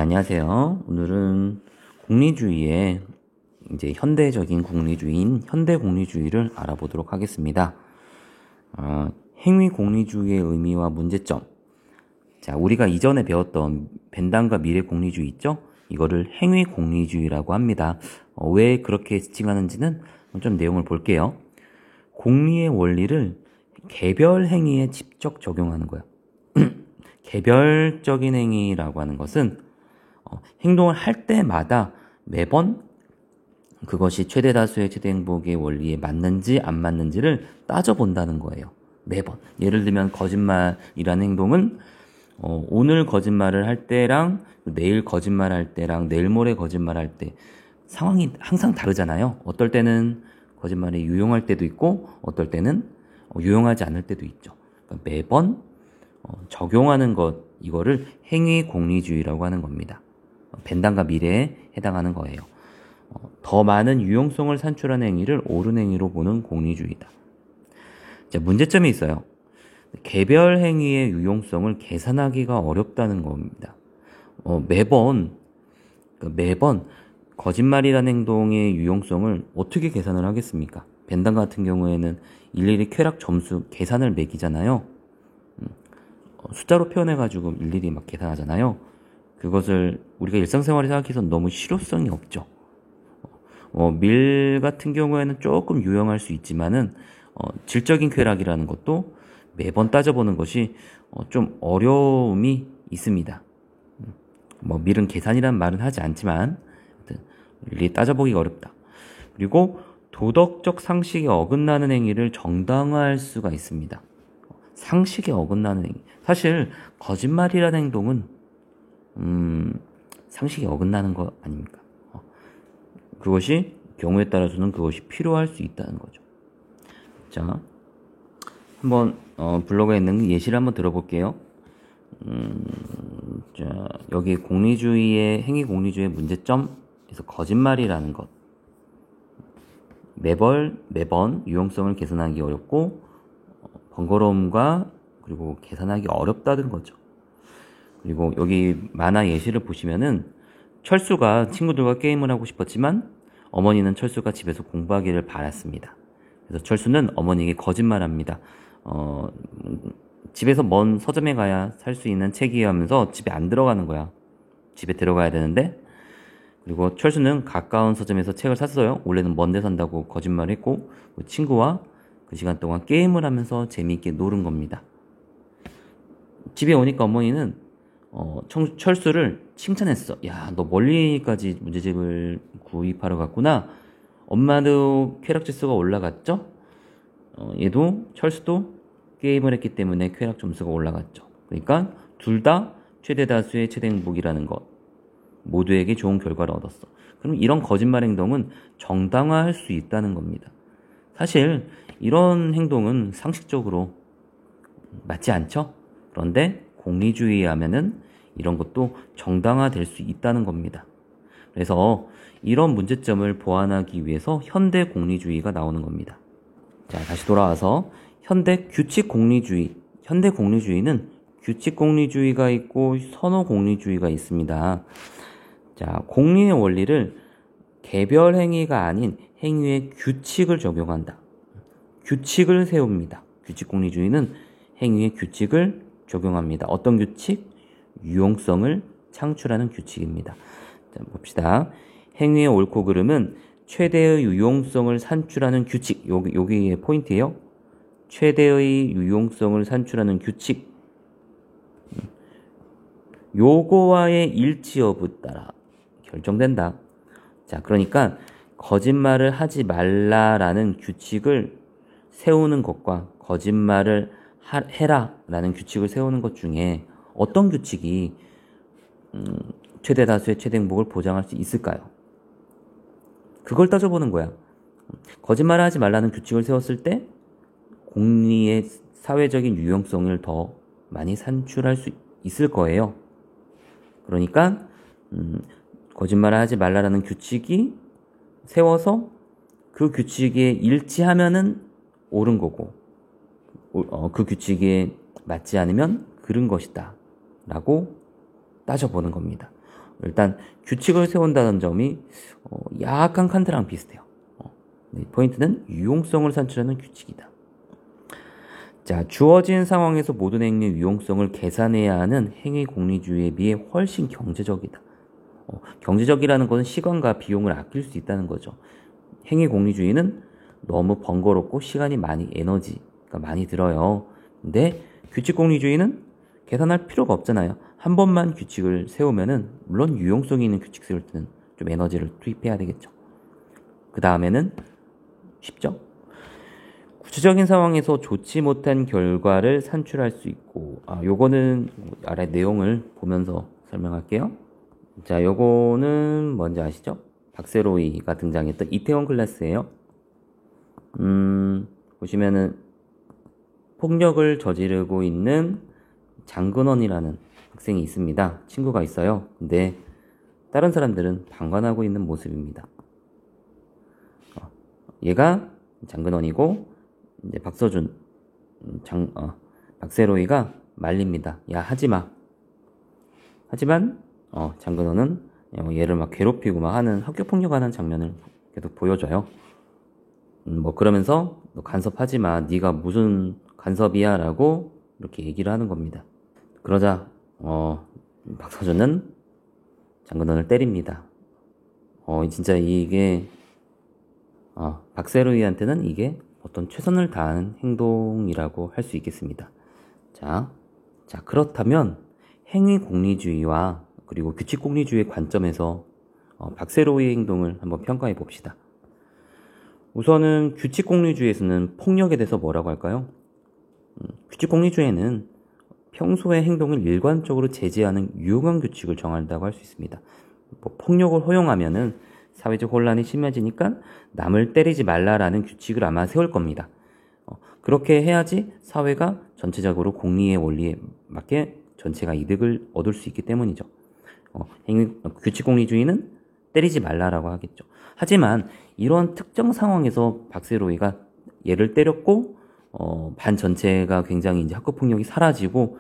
안녕하세요. 오늘은 공리주의의 이제 현대적인 공리주의인 현대공리주의를 알아보도록 하겠습니다. 행위공리주의의 의미와 문제점. 자, 우리가 이전에 배웠던 벤담과 미래공리주의 있죠? 이거를 행위공리주의라고 합니다. 왜 그렇게 지칭하는지는 좀 내용을 볼게요. 공리의 원리를 개별 행위에 직접 적용하는 거예요. 개별적인 행위라고 하는 것은 행동을 할 때마다 매번 그것이 최대 다수의 최대 행복의 원리에 맞는지 안 맞는지를 따져본다는 거예요. 매번. 예를 들면 거짓말이라는 행동은 오늘 거짓말을 할 때랑 내일 거짓말할 때랑 내일 모레 거짓말할 때 상황이 항상 다르잖아요. 어떨 때는 거짓말이 유용할 때도 있고 어떨 때는 유용하지 않을 때도 있죠. 그러니까 매번 적용하는 것, 이거를 행위공리주의라고 하는 겁니다. 벤담과 미래에 해당하는 거예요. 더 많은 유용성을 산출하는 행위를 옳은 행위로 보는 공리주의다. 자, 문제점이 있어요. 개별 행위의 유용성을 계산하기가 어렵다는 겁니다. 매번 거짓말이라는 행동의 유용성을 어떻게 계산을 하겠습니까? 벤담 같은 경우에는 일일이 쾌락 점수 계산을 매기잖아요. 숫자로 표현해가지고 일일이 막 계산하잖아요. 그것을 우리가 일상생활에 생각해서는 너무 실효성이 없죠. 밀 같은 경우에는 조금 유용할 수 있지만은 질적인 쾌락이라는 것도 매번 따져보는 것이 좀 어려움이 있습니다. 밀은 계산이란 말은 하지 않지만 일일이 따져보기가 어렵다. 그리고 도덕적 상식에 어긋나는 행위를 정당화할 수가 있습니다. 상식에 어긋나는 행위. 사실 거짓말이라는 행동은 상식에 어긋나는 거 아닙니까? 그것이 경우에 따라서는 그것이 필요할 수 있다는 거죠. 자, 한번 블로그에 있는 예시를 한번 들어볼게요. 자, 여기 공리주의의 행위 공리주의의 문제점에서 거짓말이라는 것. 매번 유용성을 계산하기 어렵고 번거로움과 그리고 계산하기 어렵다는 거죠. 그리고 여기 만화 예시를 보시면은 철수가 친구들과 게임을 하고 싶었지만 어머니는 철수가 집에서 공부하기를 바랐습니다. 그래서 철수는 어머니에게 거짓말합니다. 집에서 먼 서점에 가야 살 수 있는 책이에요 하면서 집에 안 들어가는 거야. 집에 들어가야 되는데. 그리고 철수는 가까운 서점에서 책을 샀어요. 원래는 먼 데 산다고 거짓말을 했고 친구와 그 시간 동안 게임을 하면서 재미있게 노는 겁니다. 집에 오니까 어머니는 철수를 칭찬했어. 야, 너 멀리까지 문제집을 구입하러 갔구나. 엄마도 쾌락 지수가 올라갔죠? 얘도 철수도 게임을 했기 때문에 쾌락 점수가 올라갔죠. 그러니까 둘 다 최대 다수의 최대 행복이라는 것. 모두에게 좋은 결과를 얻었어. 그럼 이런 거짓말 행동은 정당화할 수 있다는 겁니다. 사실 이런 행동은 상식적으로 맞지 않죠? 그런데 공리주의에 하면은 이런 것도 정당화될 수 있다는 겁니다. 그래서 이런 문제점을 보완하기 위해서 현대 공리주의가 나오는 겁니다. 자, 다시 돌아와서 현대 규칙 공리주의. 현대 공리주의는 규칙 공리주의가 있고 선호 공리주의가 있습니다. 자, 공리의 원리를 개별 행위가 아닌 행위의 규칙을 적용한다. 규칙을 세웁니다. 규칙 공리주의는 행위의 규칙을 적용합니다. 어떤 규칙? 유용성을 창출하는 규칙입니다. 자, 봅시다. 행위의 옳고 그름은 최대의 유용성을 산출하는 규칙. 여기의 포인트예요. 최대의 유용성을 산출하는 규칙. 요거와의 일치 여부 따라 결정된다. 자, 그러니까 거짓말을 하지 말라라는 규칙을 세우는 것과 거짓말을 해라라는 규칙을 세우는 것 중에 어떤 규칙이 최대 다수의 최대 행복을 보장할 수 있을까요? 그걸 따져보는 거야. 거짓말을 하지 말라는 규칙을 세웠을 때 공리의 사회적인 유용성을 더 많이 산출할 수 있을 거예요. 그러니까 거짓말을 하지 말라라는 규칙이 세워서 그 규칙에 일치하면은 옳은 거고 그 규칙에 맞지 않으면 그른 것이다 라고 따져보는 겁니다. 일단 규칙을 세운다는 점이 약간 칸트랑 비슷해요. 포인트는 유용성을 산출하는 규칙이다. 자, 주어진 상황에서 모든 행위의 유용성을 계산해야 하는 행위 공리주의에 비해 훨씬 경제적이다. 경제적이라는 것은 시간과 비용을 아낄 수 있다는 거죠. 행위 공리주의는 너무 번거롭고 시간이 많이 에너지가 많이 들어요. 근데 규칙 공리주의는 계산할 필요가 없잖아요. 한 번만 규칙을 세우면은 물론 유용성이 있는 규칙 세울 때는 좀 에너지를 투입해야 되겠죠. 그 다음에는 쉽죠. 구체적인 상황에서 좋지 못한 결과를 산출할 수 있고, 요거는 아래 내용을 보면서 설명할게요. 자, 요거는 뭔지 아시죠? 박세로이가 등장했던 이태원 클래스예요. 보시면은 폭력을 저지르고 있는 장근원이라는 학생이 있습니다. 친구가 있어요. 근데 다른 사람들은 방관하고 있는 모습입니다. 얘가 장근원이고 이제 박서준, 박세로이가 말립니다. 야, 하지마. 하지만 장근원은 얘를 막 괴롭히고 막 하는 학교 폭력하는 장면을 계속 보여줘요. 뭐 그러면서 너 간섭하지마. 네가 무슨 간섭이야라고 이렇게 얘기를 하는 겁니다. 그러자 박서준은 장근원을 때립니다. 진짜 이게 박세로이한테는 이게 어떤 최선을 다한 행동이라고 할 수 있겠습니다. 자, 그렇다면 행위 공리주의와 그리고 규칙 공리주의의 관점에서 박세로이의 행동을 한번 평가해 봅시다. 우선은 규칙 공리주의에서는 폭력에 대해서 뭐라고 할까요? 규칙 공리주의에는 평소의 행동을 일관적으로 제재하는 유용한 규칙을 정한다고 할 수 있습니다. 폭력을 허용하면은 사회적 혼란이 심해지니까 남을 때리지 말라라는 규칙을 아마 세울 겁니다. 그렇게 해야지 사회가 전체적으로 공리의 원리에 맞게 전체가 이득을 얻을 수 있기 때문이죠. 규칙 공리주의는 때리지 말라라고 하겠죠. 하지만 이런 특정 상황에서 박세로이가 얘를 때렸고 반 전체가 굉장히 이제 학교 폭력이 사라지고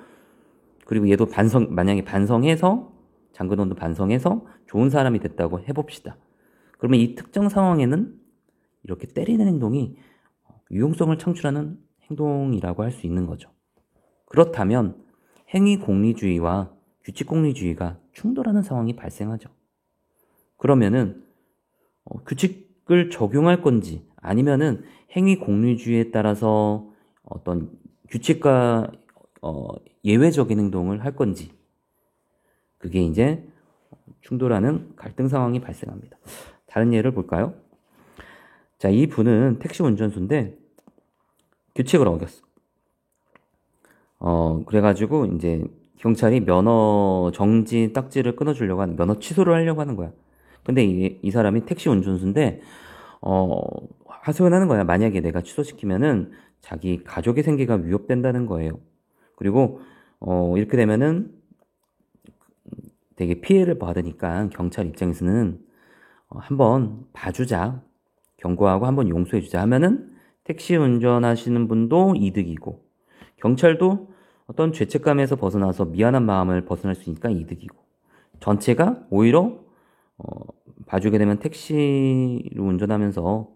그리고 얘도 만약에 반성해서 장근원도 반성해서 좋은 사람이 됐다고 해봅시다. 그러면 이 특정 상황에는 이렇게 때리는 행동이 유용성을 창출하는 행동이라고 할 수 있는 거죠. 그렇다면 행위 공리주의와 규칙 공리주의가 충돌하는 상황이 발생하죠. 그러면은 규칙을 적용할 건지 아니면은 행위 공리주의에 따라서 어떤 규칙과 예외적인 행동을 할 건지 그게 이제 충돌하는 갈등 상황이 발생합니다. 다른 예를 볼까요? 자, 이 분은 택시 운전수인데 규칙을 어겼어. 그래가지고 이제 경찰이 면허 정지 딱지를 끊어주려고 하는, 면허 취소를 하려고 하는 거야. 근데 이 사람이 택시 운전수인데 하소연 하는 거야. 만약에 내가 취소시키면은 자기 가족의 생계가 위협된다는 거예요. 그리고 이렇게 되면은 되게 피해를 받으니까 경찰 입장에서는 한번 봐주자, 경고하고 한번 용서해주자 하면은 택시 운전하시는 분도 이득이고 경찰도 어떤 죄책감에서 벗어나서 미안한 마음을 벗어날 수 있으니까 이득이고 전체가 오히려 봐주게 되면 택시를 운전하면서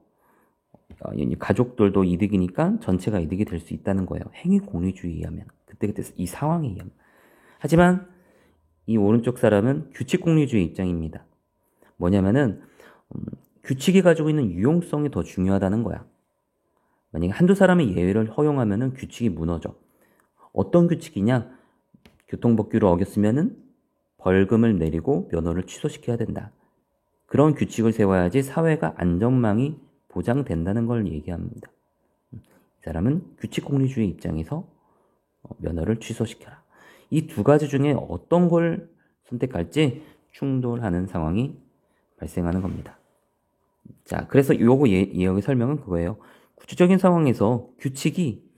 가족들도 이득이니까 전체가 이득이 될 수 있다는 거예요. 행위 공리주의에 의하면 그때 이 상황에 의하면. 하지만 이 오른쪽 사람은 규칙 공리주의 입장입니다. 뭐냐면은 규칙이 가지고 있는 유용성이 더 중요하다는 거야. 만약에 한두 사람의 예외를 허용하면은 규칙이 무너져. 어떤 규칙이냐? 교통법규를 어겼으면은 벌금을 내리고 면허를 취소시켜야 된다. 그런 규칙을 세워야지 사회가 안전망이 보장된다는 걸 얘기합니다. 이 사람은 규칙 공리주의 입장에서 면허를 취소시켜라. 이 두 가지 중에 어떤 걸 선택할지 충돌하는 상황이 발생하는 겁니다. 자, 그래서 요거 예역의 설명은 그거예요. 구체적인 상황에서 규칙이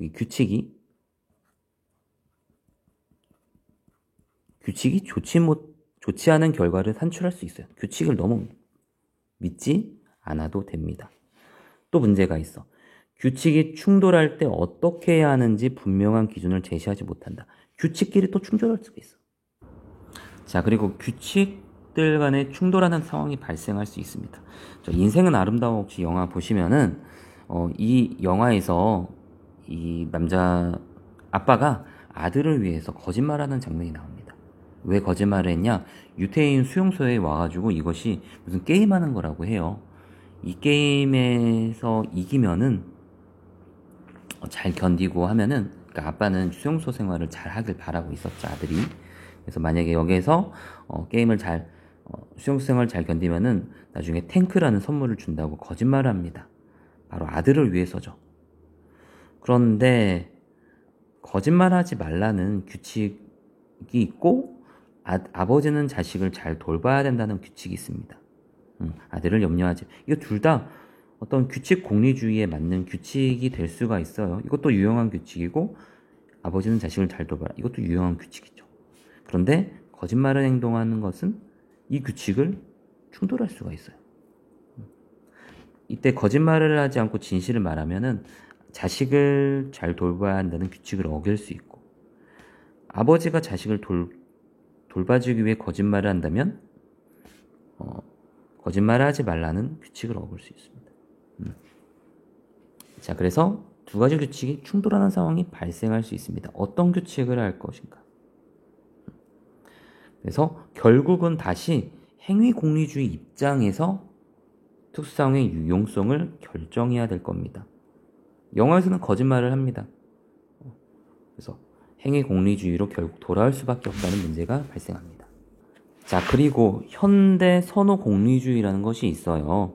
좋지 않은 결과를 산출할 수 있어요. 규칙을 너무 믿지 않아도 됩니다. 또 문제가 있어. 규칙이 충돌할 때 어떻게 해야 하는지 분명한 기준을 제시하지 못한다. 규칙끼리 또 충돌할 수가 있어. 자, 그리고 규칙 규칙들 간에 충돌하는 상황이 발생할 수 있습니다. 인생은 아름다워 혹시 영화 보시면은 이 영화에서 이 남자 아빠가 아들을 위해서 거짓말하는 장면이 나옵니다. 왜 거짓말을 했냐? 유태인 수용소에 와가지고 이것이 무슨 게임하는 거라고 해요. 이 게임에서 이기면은 잘 견디고 하면은, 그러니까 아빠는 수용소 생활을 잘 하길 바라고 있었죠, 아들이. 그래서 만약에 여기에서 게임을 수용소 생활을 잘 견디면은 나중에 탱크라는 선물을 준다고 거짓말을 합니다. 바로 아들을 위해서죠. 그런데 거짓말하지 말라는 규칙이 있고 아버지는 자식을 잘 돌봐야 된다는 규칙이 있습니다. 아들을 염려하지. 이거 둘 다 어떤 규칙 공리주의에 맞는 규칙이 될 수가 있어요. 이것도 유용한 규칙이고 아버지는 자식을 잘 돌봐라. 이것도 유용한 규칙이죠. 그런데 거짓말을 행동하는 것은 이 규칙을 충돌할 수가 있어요. 이때 거짓말을 하지 않고 진실을 말하면은 자식을 잘 돌봐야 한다는 규칙을 어길 수 있고, 아버지가 자식을 돌봐주기 위해 거짓말을 한다면 거짓말을 하지 말라는 규칙을 어길 수 있습니다. 자, 그래서 두 가지 규칙이 충돌하는 상황이 발생할 수 있습니다. 어떤 규칙을 할 것인가? 그래서 결국은 다시 행위공리주의 입장에서 특수상황의 유용성을 결정해야 될 겁니다. 영화에서는 거짓말을 합니다. 그래서 행위공리주의로 결국 돌아올 수밖에 없다는 문제가 발생합니다. 자, 그리고 현대 선호공리주의라는 것이 있어요.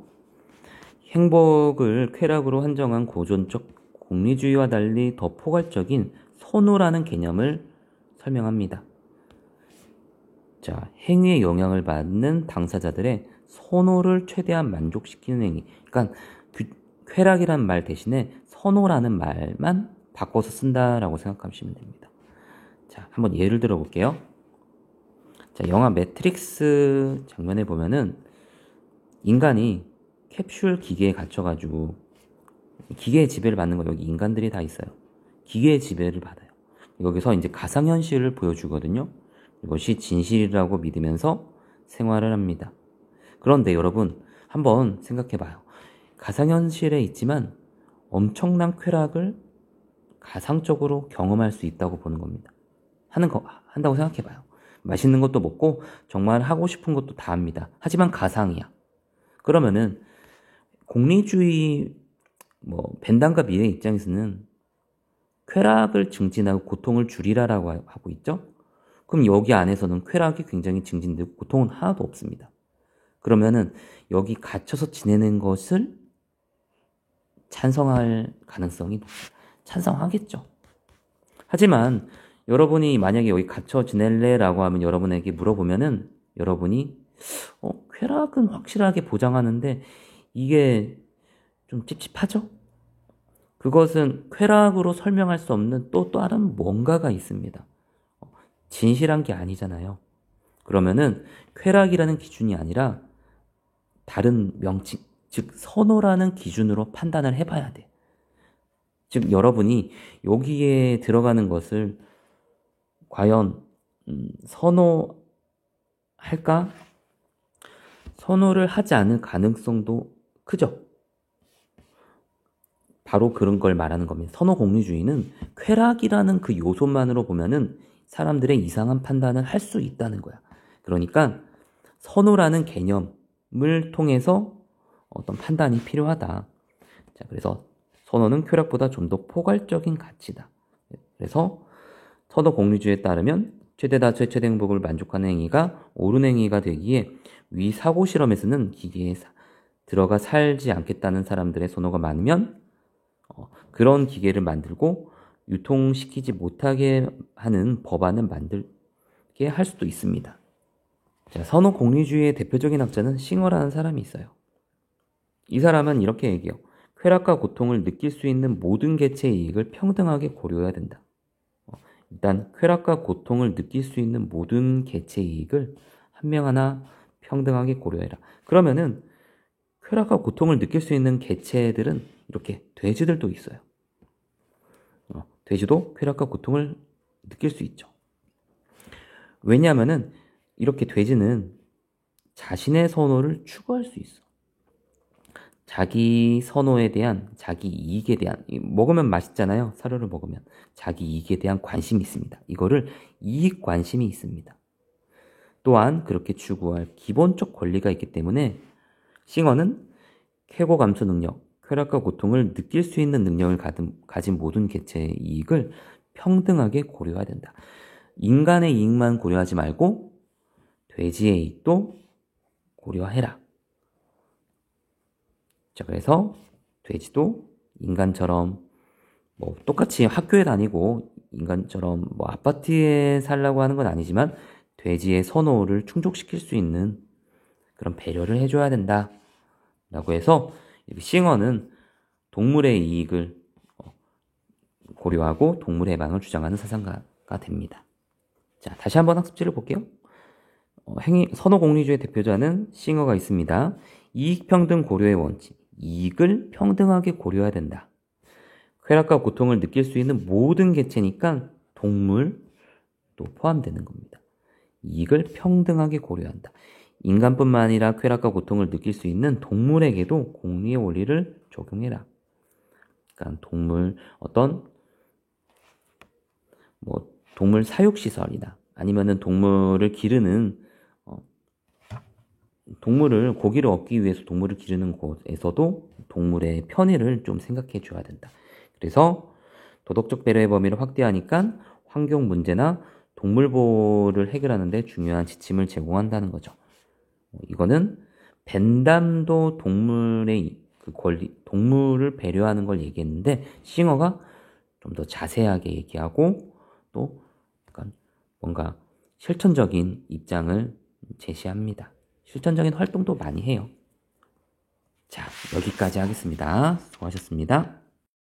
행복을 쾌락으로 한정한 고전적 공리주의와 달리 더 포괄적인 선호라는 개념을 설명합니다. 자, 행위에 영향을 받는 당사자들의 선호를 최대한 만족시키는 행위. 그러니까 쾌락이라는 말 대신에 선호라는 말만 바꿔서 쓴다라고 생각하시면 됩니다. 자, 한번 예를 들어 볼게요. 자, 영화 매트릭스 장면에 보면은 인간이 캡슐 기계에 갇혀가지고 기계의 지배를 받는 거, 여기 인간들이 다 있어요. 기계의 지배를 받아요. 여기서 이제 가상현실을 보여주거든요. 이것이 진실이라고 믿으면서 생활을 합니다. 그런데 여러분 한번 생각해봐요. 가상현실에 있지만 엄청난 쾌락을 가상적으로 경험할 수 있다고 보는 겁니다. 한다고 생각해봐요. 맛있는 것도 먹고 정말 하고 싶은 것도 다 합니다. 하지만 가상이야. 그러면은 공리주의 벤담과 미래의 입장에서는 쾌락을 증진하고 고통을 줄이라라고 하고 있죠. 그럼 여기 안에서는 쾌락이 굉장히 증진되고 고통은 하나도 없습니다. 그러면은 여기 갇혀서 지내는 것을 찬성할 가능성이 높습니다. 찬성하겠죠. 하지만 여러분이 만약에 여기 갇혀 지낼래? 라고 하면 여러분에게 물어보면은 여러분이 쾌락은 확실하게 보장하는데 이게 좀 찝찝하죠? 그것은 쾌락으로 설명할 수 없는 또 다른 뭔가가 있습니다. 진실한 게 아니잖아요. 그러면은 쾌락이라는 기준이 아니라 다른 명칭, 즉 선호라는 기준으로 판단을 해봐야 돼. 즉 여러분이 여기에 들어가는 것을 과연 선호할까? 선호를 하지 않을 가능성도 크죠. 바로 그런 걸 말하는 겁니다. 선호공리주의는 쾌락이라는 그 요소만으로 보면은 사람들의 이상한 판단을 할 수 있다는 거야. 그러니까 선호라는 개념을 통해서 어떤 판단이 필요하다. 자, 그래서 선호는 쾌락보다 좀 더 포괄적인 가치다. 그래서 선호공리주의에 따르면 최대다수의 최대 행복을 만족하는 행위가 옳은 행위가 되기에 위 사고 실험에서는 기계에 들어가 살지 않겠다는 사람들의 선호가 많으면 그런 기계를 만들고 유통시키지 못하게 하는 법안을 만들게 할 수도 있습니다. 자, 선호 공리주의의 대표적인 학자는 싱어라는 사람이 있어요. 이 사람은 이렇게 얘기해요. 쾌락과 고통을 느낄 수 있는 모든 개체의 이익을 평등하게 고려해야 된다. 일단 쾌락과 고통을 느낄 수 있는 모든 개체의 이익을 한 명 하나 평등하게 고려해라. 그러면은 쾌락과 고통을 느낄 수 있는 개체들은 이렇게 돼지들도 있어요. 돼지도 쾌락과 고통을 느낄 수 있죠. 왜냐하면은 이렇게 돼지는 자신의 선호를 추구할 수 있어. 자기 선호에 대한, 자기 이익에 대한, 먹으면 맛있잖아요. 사료를 먹으면. 자기 이익에 대한 관심이 있습니다. 이거를 이익 관심이 있습니다. 또한 그렇게 추구할 기본적 권리가 있기 때문에 싱어는 쾌고 감수 능력, 쾌락과 고통을 느낄 수 있는 능력을 가진 모든 개체의 이익을 평등하게 고려해야 된다. 인간의 이익만 고려하지 말고 돼지의 이익도 고려해라. 자, 그래서 돼지도 인간처럼 뭐 똑같이 학교에 다니고 인간처럼 뭐 아파트에 살라고 하는 건 아니지만 돼지의 선호를 충족시킬 수 있는 그런 배려를 해줘야 된다. 라고 해서 싱어는 동물의 이익을 고려하고 동물의 해방을 주장하는 사상가가 됩니다. 자, 다시 한번 학습지를 볼게요. 선호공리주의 대표자는 싱어가 있습니다. 이익평등 고려의 원칙. 이익을 평등하게 고려해야 된다. 쾌락과 고통을 느낄 수 있는 모든 개체니까 동물도 포함되는 겁니다. 이익을 평등하게 고려한다. 인간뿐만 아니라 쾌락과 고통을 느낄 수 있는 동물에게도 공리의 원리를 적용해라. 그러니까 동물 사육시설이나 아니면은 동물을 기르는 고기를 얻기 위해서 동물을 기르는 곳에서도 동물의 편의를 좀 생각해 줘야 된다. 그래서 도덕적 배려의 범위를 확대하니까 환경 문제나 동물 보호를 해결하는 데 중요한 지침을 제공한다는 거죠. 이거는 벤담도 동물의 그 권리, 동물을 배려하는 걸 얘기했는데 싱어가 좀 더 자세하게 얘기하고 또 약간 뭔가 실천적인 입장을 제시합니다. 실천적인 활동도 많이 해요. 자, 여기까지 하겠습니다. 수고하셨습니다.